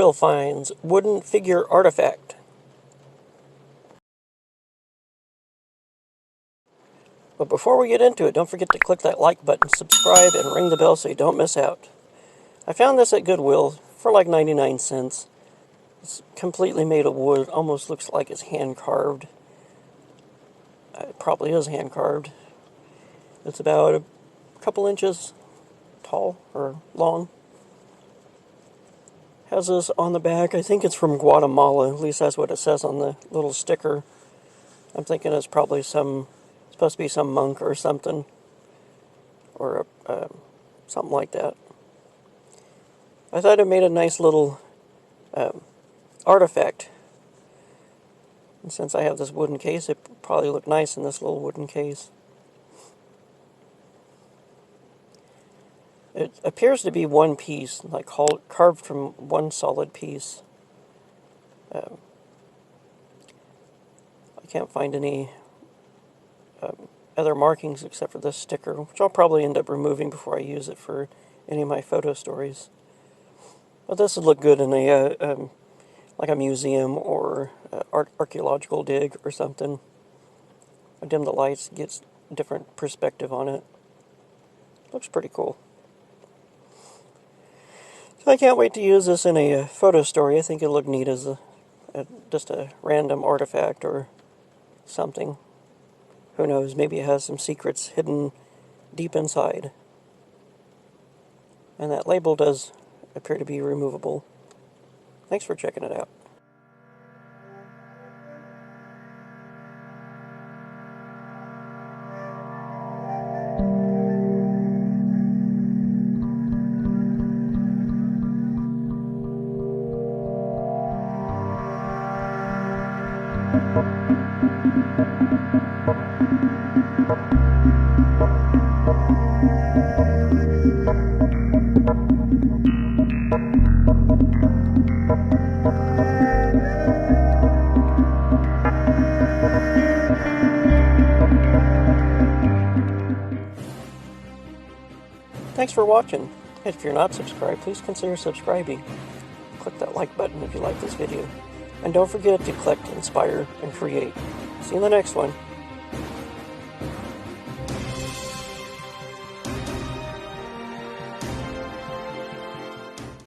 Goodwill finds wooden figure artifact. But before we get into it, don't forget to click that like button, subscribe, and ring the bell so you don't miss out. I found this at Goodwill for like 99 cents. It's completely made of wood, almost looks like it's hand-carved. It probably is hand-carved. It's about a couple inches tall or long. Has this on the back. I think it's from Guatemala. At least that's what it says on the little sticker. I'm thinking it's probably supposed to be some monk or something. Or something like that. I thought it made a nice little artifact. And since I have this wooden case, it probably look nice in this little wooden case. It appears to be one piece, like carved from one solid piece. I can't find any other markings except for this sticker, which I'll probably end up removing before I use it for any of my photo stories. But this would look good in a like a museum or archaeological dig or something. I dim the lights, gets a different perspective on it. Looks pretty cool. So I can't wait to use this in a photo story. I think it'll look neat as just a random artifact or something. Who knows, maybe it has some secrets hidden deep inside. And that label does appear to be removable. Thanks for checking it out. Thanks for watching. If you're not subscribed, please consider subscribing. Click that like button if you like this video. And don't forget to collect, inspire, and create. See you in the next one.